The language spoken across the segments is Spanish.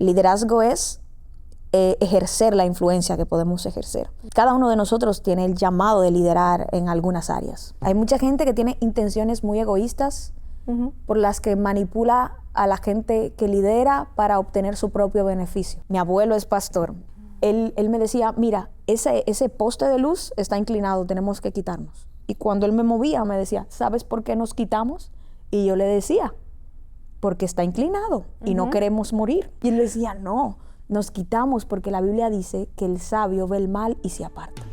Liderazgo es ejercer la influencia que podemos ejercer. Cada uno de nosotros tiene el llamado de liderar en algunas áreas. Hay mucha gente que tiene intenciones muy egoístas por las que manipula a la gente que lidera para obtener su propio beneficio. Mi abuelo es pastor. Él me decía, mira, ese poste de luz está inclinado, tenemos que quitarnos. Y cuando él me movía, me decía, ¿sabes por qué nos quitamos? Y yo le decía, porque está inclinado y no queremos morir. Y él decía, no, nos quitamos porque la Biblia dice que el sabio ve el mal y se aparta.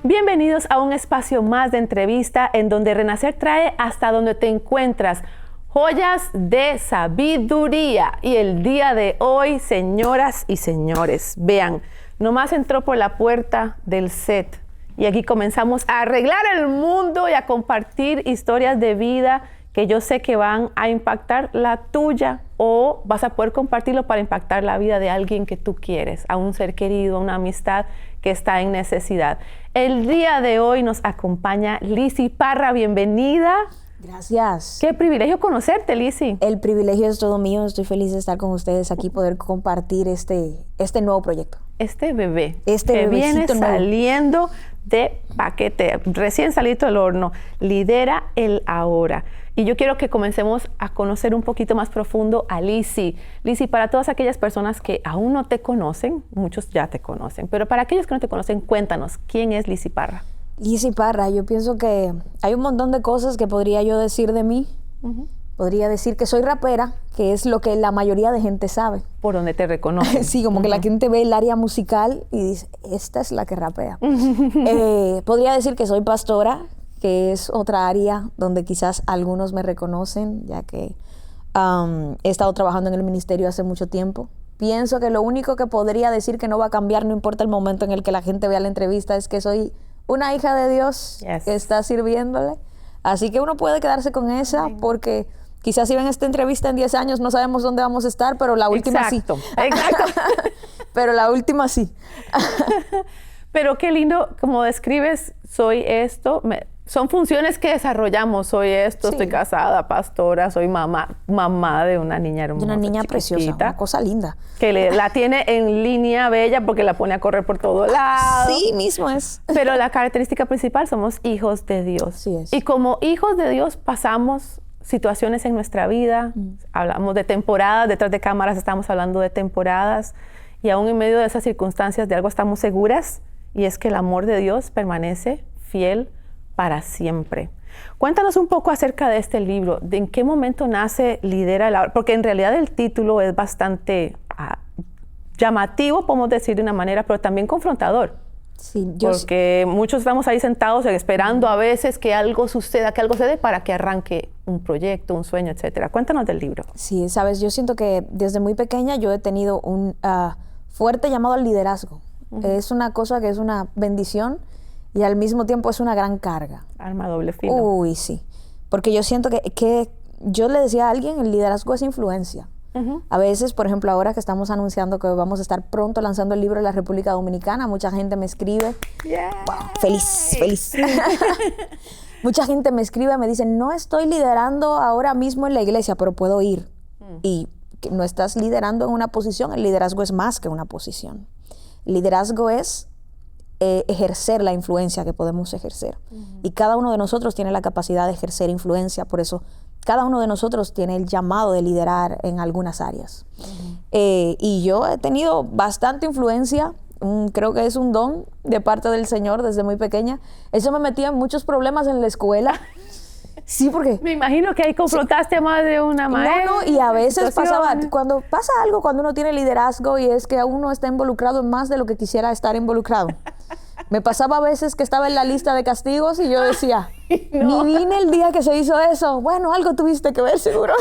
Bienvenidos a un espacio más de entrevista en donde Renacer trae hasta donde te encuentras joyas de sabiduría. Y el día de hoy, señoras y señores, vean, nomás entró por la puerta del set y aquí comenzamos a arreglar el mundo y a compartir historias de vida que yo sé que van a impactar la tuya o vas a poder compartirlo para impactar la vida de alguien que tú quieres, a un ser querido, a una amistad que está en necesidad. El día de hoy nos acompaña Lizzy Parra, bienvenida. Gracias. Qué privilegio conocerte, Lizzy. El privilegio es todo mío, estoy feliz de estar con ustedes aquí, poder compartir este nuevo proyecto. Este bebé Este que viene bebecito nuevo. saliendo de paquete, recién salido del horno, lidera el ahora. Y yo quiero que comencemos a conocer un poquito más profundo a Lizzy. Lizzy, para todas aquellas personas que aún no te conocen, muchos ya te conocen, pero para aquellos que no te conocen, cuéntanos, ¿quién es Lizzy Parra? Lizzy Parra, yo pienso que hay un montón de cosas que podría yo decir de mí. Podría decir que soy rapera, que es lo que la mayoría de gente sabe. Por donde te reconocen. Sí, como que la gente ve el área musical y dice, esta es la que rapea. Podría decir que soy pastora, que es otra área donde quizás algunos me reconocen, ya que he estado trabajando en el ministerio hace mucho tiempo. Pienso que lo único que podría decir que no va a cambiar, no importa el momento en el que la gente vea la entrevista, es que soy una hija de Dios que está sirviéndole. Así que uno puede quedarse con esa porque quizás si ven esta entrevista en 10 años no sabemos dónde vamos a estar, pero la última Exacto. Pero la última sí. Pero qué lindo, como describes, soy esto. Son funciones que desarrollamos. Soy esto, Sí. estoy casada, pastora, soy mamá de una niña hermosa. De una niña chiquitita, preciosa, una cosa linda. que la tiene en línea bella porque la pone a correr por todos lados. Sí, mismo es. Pero la característica principal, somos hijos de Dios. Así es. Y como hijos de Dios pasamos situaciones en nuestra vida. Hablamos de temporadas, detrás de cámaras estamos hablando de temporadas. Y aún en medio de esas circunstancias de algo estamos seguras, y es que el amor de Dios permanece fiel para siempre. Cuéntanos un poco acerca de este libro, de en qué momento nace Lidera el Ahora, porque en realidad el título es bastante llamativo, podemos decir de una manera, pero también confrontador. Sí, Porque muchos estamos ahí sentados esperando a veces que algo suceda, para que arranque un proyecto, un sueño, etcétera. Cuéntanos del libro. Sí, sabes, yo siento que desde muy pequeña yo he tenido un fuerte llamado al liderazgo. Es una cosa que es una bendición y al mismo tiempo es una gran carga. Arma doble filo. Uy, sí. Porque yo siento que yo le decía a alguien, el liderazgo es influencia. A veces, por ejemplo, ahora que estamos anunciando que vamos a estar pronto lanzando el libro en la República Dominicana, mucha gente me escribe. Wow, feliz. Mucha gente me escribe, me dice, no estoy liderando ahora mismo en la iglesia, pero puedo ir. Y que no estás liderando en una posición, el liderazgo es más que una posición. El liderazgo es ejercer la influencia que podemos ejercer. Y cada uno de nosotros tiene la capacidad de ejercer influencia, por eso cada uno de nosotros tiene el llamado de liderar en algunas áreas. Y yo he tenido bastante influencia, creo que es un don de parte del Señor desde muy pequeña. Eso me metía en muchos problemas en la escuela. Sí, porque... Me imagino que ahí confrontaste a más de una maestra. No, y a veces pasaba, cuando pasa algo, cuando uno tiene liderazgo y es que uno está involucrado en más de lo que quisiera estar involucrado. Me pasaba a veces que estaba en la lista de castigos y yo decía, ni vine el día que se hizo eso. Bueno, algo tuviste que ver seguro.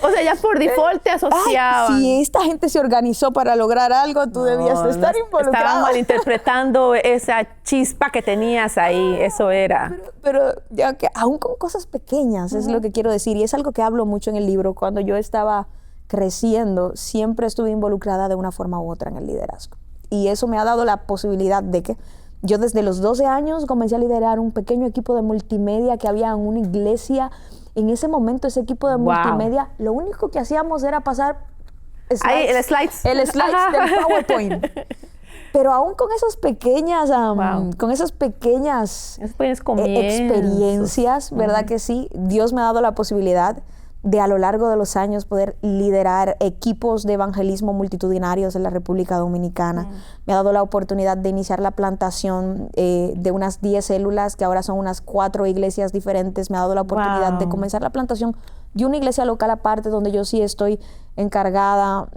O sea, ya por default te asociaban. Si esta gente se organizó para lograr algo, tú debías de estar involucrado. Estaban malinterpretando esa chispa que tenías ahí, eso era. Pero ya que aún con cosas pequeñas, es lo que quiero decir. Y es algo que hablo mucho en el libro. Cuando yo estaba creciendo, siempre estuve involucrada de una forma u otra en el liderazgo. Y eso me ha dado la posibilidad de Yo desde los 12 años comencé a liderar un pequeño equipo de multimedia que había en una iglesia. En ese momento ese equipo de multimedia, lo único que hacíamos era pasar slides. El slides del PowerPoint. Pero aún con esas pequeñas, experiencias, ¿verdad que sí? Dios me ha dado la posibilidad de a lo largo de los años poder liderar equipos de evangelismo multitudinarios en la República Dominicana. Me ha dado la oportunidad de iniciar la plantación de unas 10 células, que ahora son unas 4 iglesias diferentes. Me ha dado la oportunidad de comenzar la plantación de una iglesia local aparte, donde yo sí estoy encargada.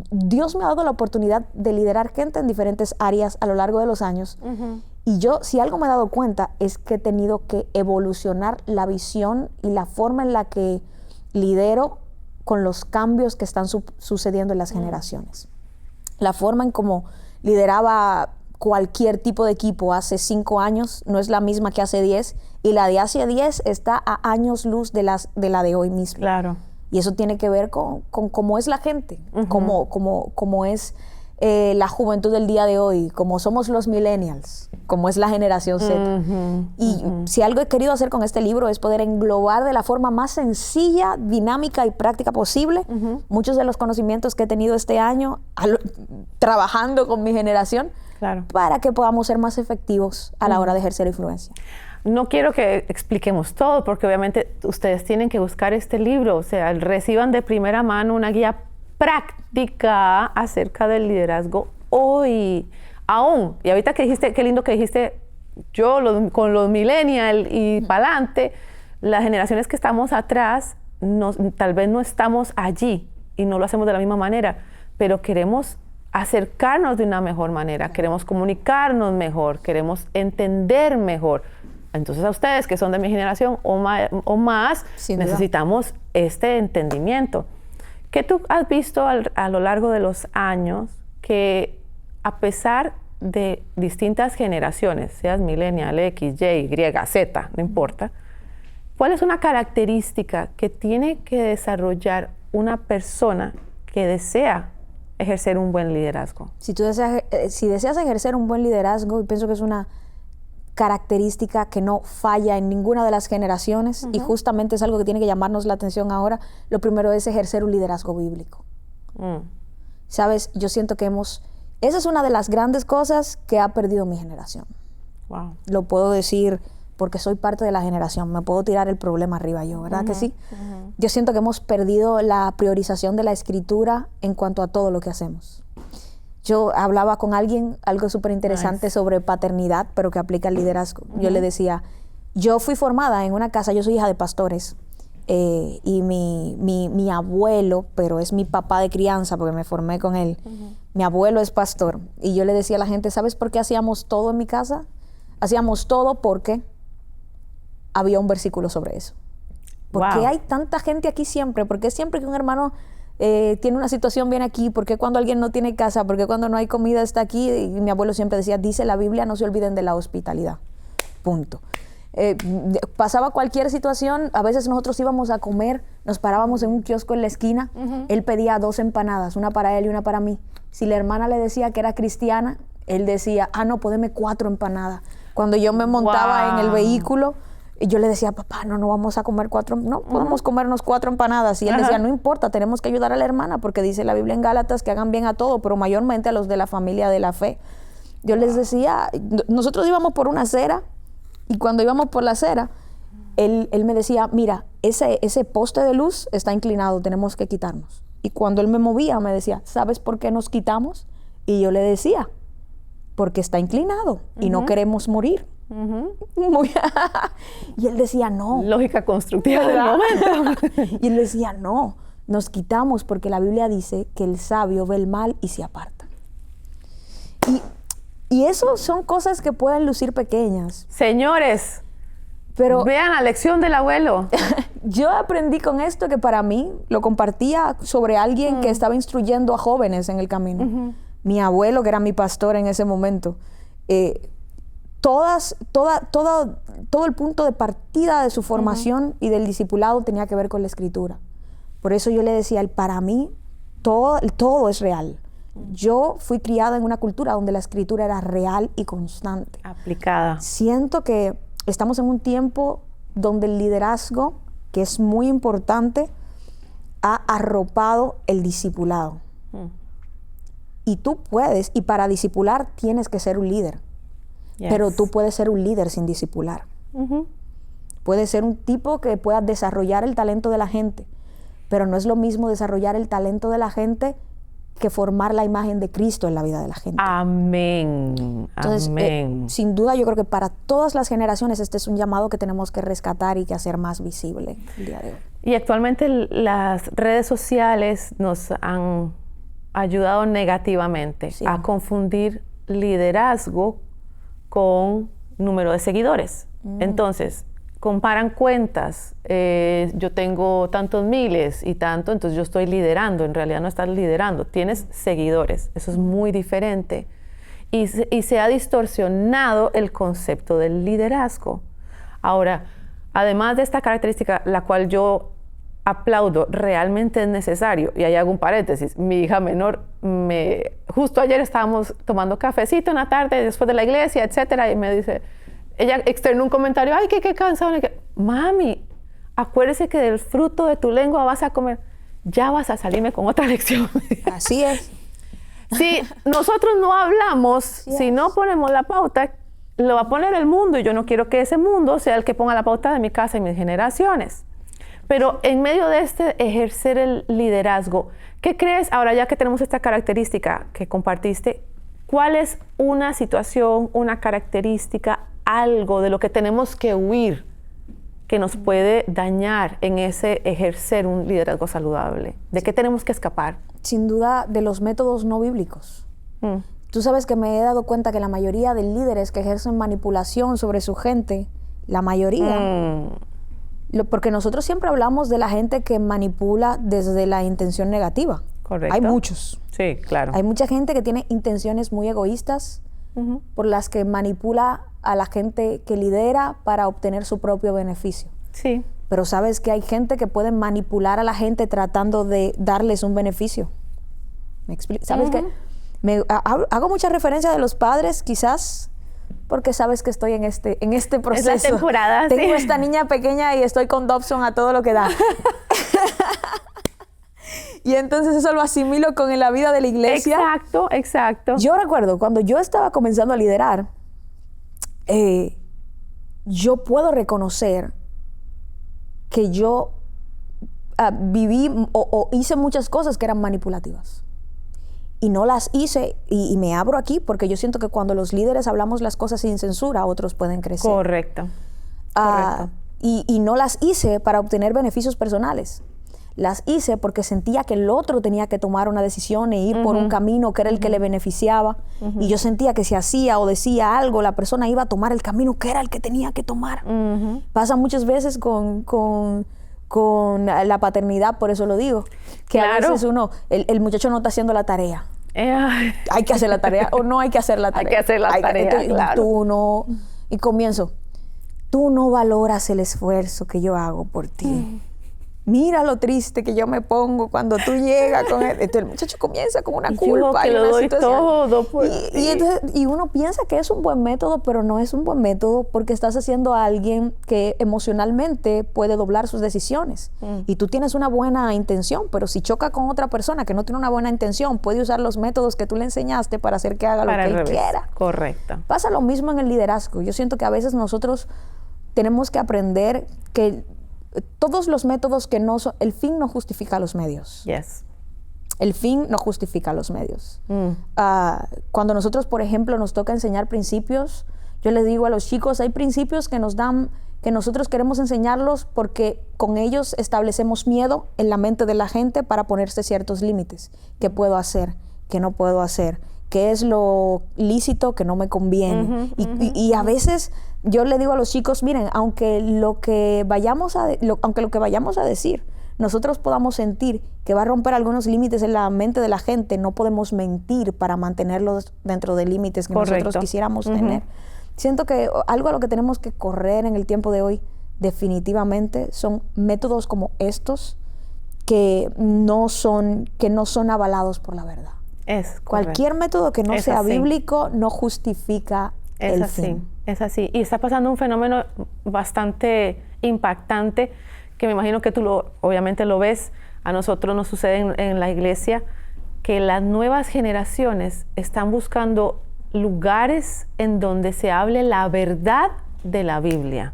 Dios me ha dado la oportunidad de liderar gente en diferentes áreas a lo largo de los años. Y yo, si algo me he dado cuenta, es que he tenido que evolucionar la visión y la forma en la que lidero con los cambios que están sucediendo en las generaciones. La forma en cómo lideraba cualquier tipo de equipo hace 5 años no es la misma que hace 10, y la de hace 10 está a años luz de la de hoy mismo. Claro. Y eso tiene que ver con cómo es la gente, cómo es la juventud del día de hoy, cómo somos los millennials, cómo es la generación Z. Y si algo he querido hacer con este libro es poder englobar de la forma más sencilla, dinámica y práctica posible muchos de los conocimientos que he tenido este año trabajando con mi generación, para que podamos ser más efectivos a la hora de ejercer influencia. No quiero que expliquemos todo, porque obviamente ustedes tienen que buscar este libro, o sea, reciban de primera mano una guía práctica acerca del liderazgo hoy. Aún, y ahorita que dijiste, qué lindo que dijiste, con los millennials y pa'lante, las generaciones que estamos atrás, tal vez no estamos allí y no lo hacemos de la misma manera, pero queremos acercarnos de una mejor manera, queremos comunicarnos mejor, queremos entender mejor. Entonces a ustedes que son de mi generación o más necesitamos este entendimiento. ¿Qué tú has visto a lo largo de los años que a pesar de distintas generaciones, seas millennial, X, Y, Z, no importa, cuál es una característica que tiene que desarrollar una persona que desea ejercer un buen liderazgo? Si deseas ejercer un buen liderazgo, y pienso que es una característica que no falla en ninguna de las generaciones, y justamente es algo que tiene que llamarnos la atención ahora, lo primero es ejercer un liderazgo bíblico. ¿Sabes? Yo siento que esa es una de las grandes cosas que ha perdido mi generación. Wow. Lo puedo decir porque soy parte de la generación, me puedo tirar el problema arriba yo, ¿verdad que sí? Yo siento que hemos perdido la priorización de la escritura en cuanto a todo lo que hacemos. Yo hablaba con alguien, algo súper interesante sobre paternidad, pero que aplica al liderazgo. Yo le decía, yo fui formada en una casa, yo soy hija de pastores, y mi abuelo, pero es mi papá de crianza porque me formé con él, mi abuelo es pastor. Y yo le decía a la gente, ¿sabes por qué hacíamos todo en mi casa? Hacíamos todo porque había un versículo sobre eso. ¿Por qué hay tanta gente aquí siempre? ¿Por qué siempre que un hermano tiene una situación bien aquí? ¿Por qué cuando alguien no tiene casa? ¿Por qué cuando no hay comida está aquí? Y mi abuelo siempre decía, dice la Biblia, no se olviden de la hospitalidad. Punto. Pasaba cualquier situación, a veces nosotros íbamos a comer, nos parábamos en un kiosco en la esquina, él pedía 2 empanadas, una para él y una para mí. Si la hermana le decía que era cristiana, él decía, no, podeme 4 empanadas. Cuando yo me montaba en el vehículo, yo le decía, papá, no vamos a comer 4, no podemos comernos 4 empanadas. Y él decía, no importa, tenemos que ayudar a la hermana, porque dice la Biblia en Gálatas que hagan bien a todo, pero mayormente a los de la familia de la fe. Yo les decía, nosotros íbamos por una acera, y cuando íbamos por la acera, él me decía, mira, ese poste de luz está inclinado, tenemos que quitarnos. Y cuando él me movía, me decía, ¿sabes por qué nos quitamos? Y yo le decía, porque está inclinado y no queremos morir. Y él decía, no. Lógica constructiva del momento. Y él decía, no, nos quitamos porque la Biblia dice que el sabio ve el mal y se aparta. Y eso son cosas que pueden lucir pequeñas. Señores, pero vean la lección del abuelo. Yo aprendí con esto que para mí, lo compartía sobre alguien que estaba instruyendo a jóvenes en el camino. Mi abuelo, que era mi pastor en ese momento. Todo el punto de partida de su formación y del discipulado tenía que ver con la escritura. Por eso yo le decía, para mí todo es real. Yo fui criada en una cultura donde la escritura era real y constante. Aplicada. Siento que estamos en un tiempo donde el liderazgo, que es muy importante, ha arropado el discipulado. Y tú puedes, y para discipular tienes que ser un líder. Yes. Pero tú puedes ser un líder sin discipular. Puedes ser un tipo que pueda desarrollar el talento de la gente, pero no es lo mismo desarrollar el talento de la gente que formar la imagen de Cristo en la vida de la gente. Amén. Entonces, Amén. sin duda, yo creo que para todas las generaciones este es un llamado que tenemos que rescatar y que hacer más visible el día de hoy. Y actualmente las redes sociales nos han ayudado negativamente a confundir liderazgo con número de seguidores. Entonces, comparan cuentas, yo tengo tantos miles y tanto, entonces yo estoy liderando. En realidad no estás liderando, tienes seguidores. Eso es muy diferente. Y se ha distorsionado el concepto del liderazgo. Ahora, además de esta característica, la cual yo aplaudo, realmente es necesario, y ahí hago un paréntesis, mi hija menor, justo ayer estábamos tomando cafecito en la tarde, después de la iglesia, etcétera, y me dice, ella externó un comentario, ay, qué cansado. Mami, acuérdese que del fruto de tu lengua vas a comer. Ya vas a salirme con otra lección. Así es. Si nosotros no hablamos, si no ponemos la pauta, lo va a poner el mundo, y yo no quiero que ese mundo sea el que ponga la pauta de mi casa y mis generaciones. Pero en medio de este ejercer el liderazgo, ¿qué crees? Ahora ya que tenemos esta característica que compartiste, ¿cuál es una situación, una característica, algo de lo que tenemos que huir que nos puede dañar en ese ejercer un liderazgo saludable? ¿De qué tenemos que escapar? Sin duda, de los métodos no bíblicos. Tú sabes que me he dado cuenta que la mayoría de líderes que ejercen manipulación sobre su gente, la mayoría, porque nosotros siempre hablamos de la gente que manipula desde la intención negativa. Correcto. Hay muchos. Sí, claro. Hay mucha gente que tiene intenciones muy egoístas por las que manipula a la gente que lidera para obtener su propio beneficio. Sí. Pero sabes que hay gente que puede manipular a la gente tratando de darles un beneficio. ¿Me explico? ¿Sabes qué? Hago mucha referencia de los padres, quizás, porque sabes que estoy en este proceso. Es la temporada, Tengo esta niña pequeña y estoy con Dobson a todo lo que da. Y entonces eso lo asimilo con la vida de la iglesia. Exacto, exacto. Yo recuerdo, cuando yo estaba comenzando a liderar, yo puedo reconocer que yo viví o hice muchas cosas que eran manipulativas. Y no las hice, y me abro aquí porque yo siento que cuando los líderes hablamos las cosas sin censura, otros pueden crecer. Correcto. Correcto. Y no las hice para obtener beneficios personales. Las hice porque sentía que el otro tenía que tomar una decisión e ir por un camino que era el que le beneficiaba. Y yo sentía que si hacía o decía algo, la persona iba a tomar el camino que era el que tenía que tomar. Pasa muchas veces con la paternidad, por eso lo digo. Que a veces el muchacho no está haciendo la tarea. Hay que hacer la tarea o no hay que hacer la tarea. Hay que hacer la tarea, entonces, claro. Tú no... Y comienzo. Tú no valoras el esfuerzo que yo hago por ti. Mira lo triste que yo me pongo cuando tú llegas con él. Entonces el muchacho comienza con una culpa. Yo que y lo una doy situación. todo por Y uno piensa que es un buen método, pero no es un buen método porque estás haciendo a alguien que emocionalmente puede doblar sus decisiones. Y tú tienes una buena intención, pero si choca con otra persona que no tiene una buena intención, puede usar los métodos que tú le enseñaste para hacer que haga lo que él quiera. Correcto. Pasa lo mismo en el liderazgo. Yo siento que a veces nosotros tenemos que aprender que todos los métodos que no son, el fin no justifica los medios. Yes. El fin no justifica los medios. Cuando nosotros, por ejemplo, nos toca enseñar principios, yo les digo a los chicos, hay principios que nos dan, que nosotros queremos enseñarlos porque con ellos establecemos miedo en la mente de la gente para ponerse ciertos límites. ¿Qué puedo hacer? ¿Qué no puedo hacer? ¿Qué es lo lícito que no me conviene? Y a veces yo le digo a los chicos, miren, aunque lo que vayamos a decir, nosotros podamos sentir que va a romper algunos límites en la mente de la gente, no podemos mentir para mantenerlos dentro de límites que nosotros quisiéramos tener. Siento que algo a lo que tenemos que correr en el tiempo de hoy definitivamente son métodos como estos que no son avalados por la verdad. Es correcto. Cualquier método que no Es sea así. bíblico no justifica Es el así, fin. es así. Y está pasando un fenómeno bastante impactante que me imagino que tú obviamente lo ves. A nosotros nos sucede en la iglesia que las nuevas generaciones están buscando lugares en donde se hable la verdad de la Biblia.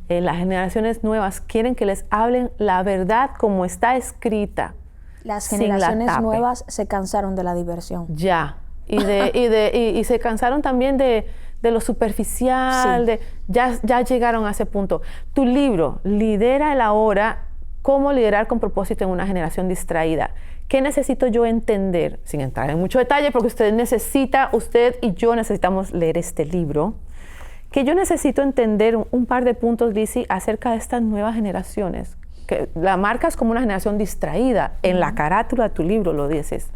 Las generaciones nuevas quieren que les hablen la verdad como está escrita. Las sin la generaciones tape. nuevas se cansaron de la diversión. Ya. Y se cansaron también de lo superficial, Sí. ya llegaron a ese punto. Tu libro, Lidera el Ahora, cómo liderar con propósito en una generación distraída. ¿Qué necesito yo entender? Sin entrar en mucho detalle, porque usted y yo necesitamos leer este libro. Que yo necesito entender un par de puntos, Lizzy, acerca de estas nuevas generaciones. Que la marcas como una generación distraída. En la carátula de tu libro lo dices.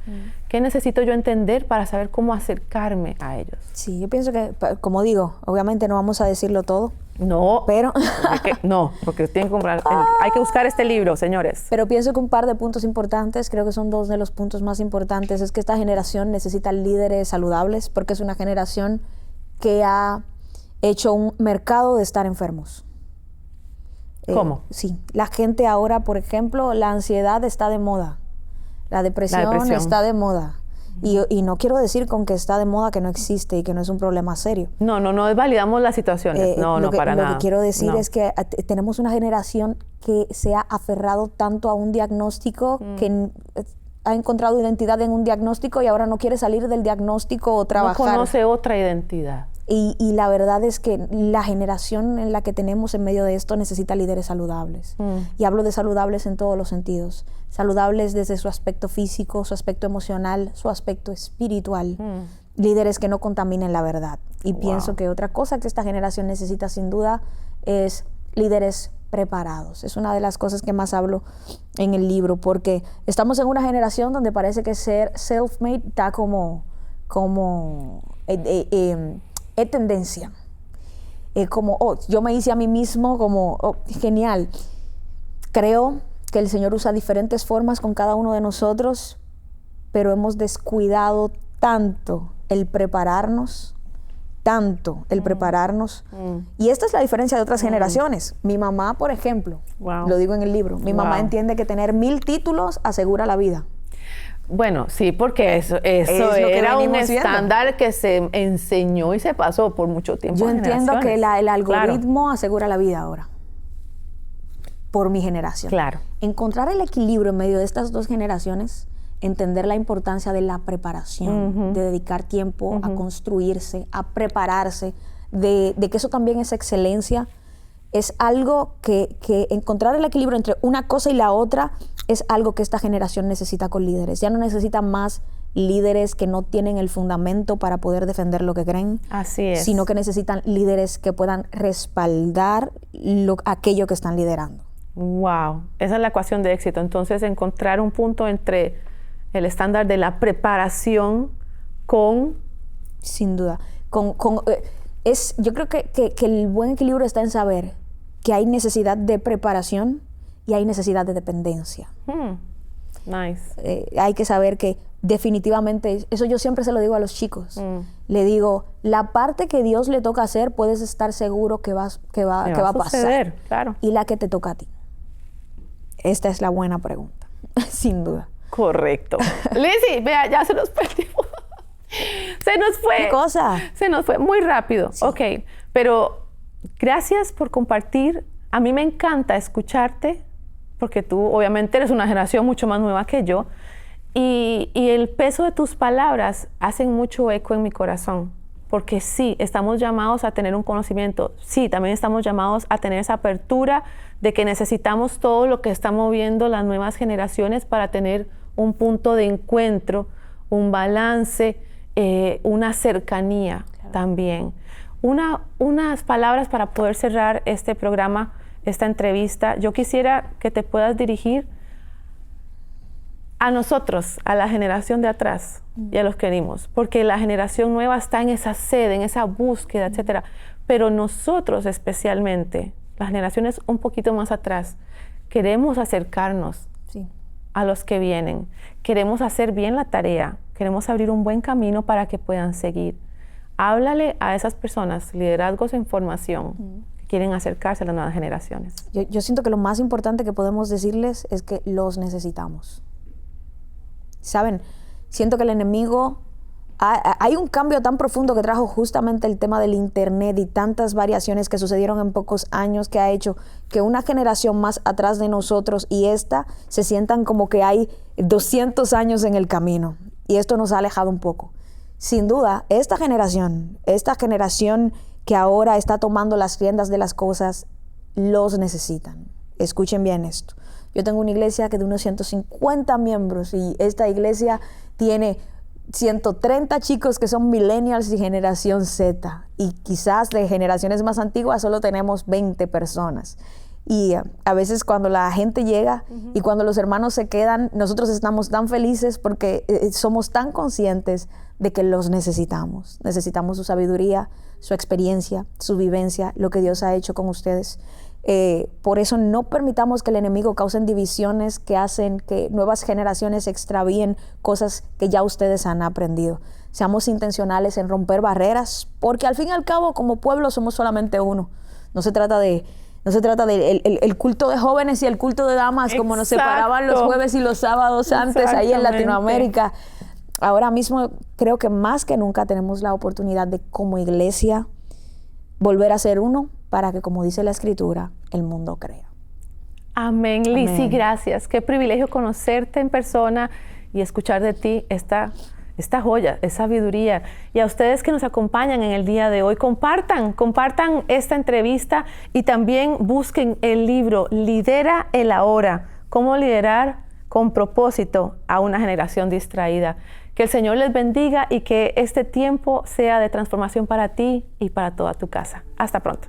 ¿Qué necesito yo entender para saber cómo acercarme a ellos? Sí, yo pienso que, como digo, obviamente no vamos a decirlo todo, No, pero, porque tienen que comprar. Hay que buscar este libro, señores. pero pienso que un par de puntos importantes, creo que son dos de los puntos más importantes, es que esta generación necesita líderes saludables, porque es una generación que ha hecho un mercado de estar enfermos. ¿Cómo? Sí, la gente ahora, por ejemplo, la ansiedad está de moda, la depresión está de moda. Y no quiero decir con que está de moda que no existe y que no es un problema serio. No desvalidamos las situaciones. Para nada. Lo que quiero decir No. es que tenemos una generación que se ha aferrado tanto a un diagnóstico que ha encontrado identidad en un diagnóstico y ahora no quiere salir del diagnóstico o trabajar. No conoce otra identidad. Y la verdad es que la generación en la que tenemos en medio de esto necesita líderes saludables. Y hablo de saludables en todos los sentidos. Saludables desde su aspecto físico, su aspecto emocional, su aspecto espiritual. Líderes que no contaminen la verdad. Y pienso que otra cosa que esta generación necesita sin duda es líderes preparados. Es una de las cosas que más hablo en el libro, porque estamos en una generación donde parece que ser self-made está como tendencia. Yo me hice a mí mismo, genial. Creo que el Señor usa diferentes formas con cada uno de nosotros, pero hemos descuidado tanto el prepararnos, Y esta es la diferencia de otras generaciones. Mi mamá, por ejemplo, lo digo en el libro, mi mamá entiende que tener 1000 títulos asegura la vida. Bueno, sí, porque eso era un estándar que se enseñó y se pasó por mucho tiempo. Yo entiendo que el algoritmo asegura la vida ahora, por mi generación. Claro. Encontrar el equilibrio en medio de estas dos generaciones, entender la importancia de la preparación, de dedicar tiempo a construirse, a prepararse, de que eso también es excelencia, es algo que encontrar el equilibrio entre una cosa y la otra es algo que esta generación necesita con líderes. Ya no necesita más líderes que no tienen el fundamento para poder defender lo que creen. Así es. Sino que necesitan líderes que puedan respaldar aquello que están liderando. Wow, esa es la ecuación de éxito. Entonces, encontrar un punto entre el estándar de la preparación con... Sin duda. Yo creo que el buen equilibrio está en saber que hay necesidad de preparación y hay necesidad de dependencia. Nice. Hay que saber que definitivamente, eso yo siempre se lo digo a los chicos. Le digo, la parte que Dios le toca hacer, puedes estar seguro que va a pasar. Claro. Y la que te toca a ti. Esta es la buena pregunta, sin duda. Correcto. Lizzy, vea, ya se nos fue el tiempo. Se nos fue. ¿Qué cosa? Se nos fue muy rápido. Sí. Ok, pero gracias por compartir. A mí me encanta escucharte, porque tú obviamente eres una generación mucho más nueva que yo, y el peso de tus palabras hacen mucho eco en mi corazón, porque sí, estamos llamados a tener un conocimiento, sí, también estamos llamados a tener esa apertura de que necesitamos todo lo que están moviendo las nuevas generaciones para tener un punto de encuentro, un balance, una cercanía también. Unas palabras para poder cerrar este programa, esta entrevista. Yo quisiera que te puedas dirigir a nosotros, a la generación de atrás y a los que venimos, porque la generación nueva está en esa sed, en esa búsqueda, etcétera. Pero nosotros especialmente, las generaciones un poquito más atrás, queremos acercarnos Sí. a los que vienen. Queremos hacer bien la tarea, queremos abrir un buen camino para que puedan seguir. Háblale a esas personas, liderazgos en formación, que quieren acercarse a las nuevas generaciones. Yo siento que lo más importante que podemos decirles es que los necesitamos. ¿Saben? Siento que el enemigo... Hay un cambio tan profundo que trajo justamente el tema del internet y tantas variaciones que sucedieron en pocos años, que ha hecho que una generación más atrás de nosotros y esta se sientan como que hay 200 años en el camino. Y esto nos ha alejado un poco. Sin duda, esta generación que ahora está tomando las riendas de las cosas, los necesitan. Escuchen bien esto. Yo tengo una iglesia que de unos 150 miembros y esta iglesia tiene 130 chicos que son millennials y generación Z, y quizás de generaciones más antiguas solo tenemos 20 personas. Y a veces cuando la gente llega y cuando los hermanos se quedan, nosotros estamos tan felices porque somos tan conscientes de que los necesitamos. Necesitamos su sabiduría, su experiencia, su vivencia, lo que Dios ha hecho con ustedes. Por eso no permitamos que el enemigo cause divisiones que hacen que nuevas generaciones extravíen cosas que ya ustedes han aprendido. Seamos intencionales en romper barreras, porque al fin y al cabo como pueblo somos solamente uno. No se trata de el culto de jóvenes y el culto de damas, como nos separaban los jueves y los sábados antes ahí en Latinoamérica. Ahora mismo creo que más que nunca tenemos la oportunidad de, como iglesia, volver a ser uno, para que, como dice la Escritura, el mundo crea. Amén. Lizzy, gracias. Qué privilegio conocerte en persona y escuchar de ti esta joya, esta sabiduría. Y a ustedes que nos acompañan en el día de hoy, compartan esta entrevista y también busquen el libro Lidera el Ahora, cómo liderar con propósito a una generación distraída. Que el Señor les bendiga y que este tiempo sea de transformación para ti y para toda tu casa. Hasta pronto.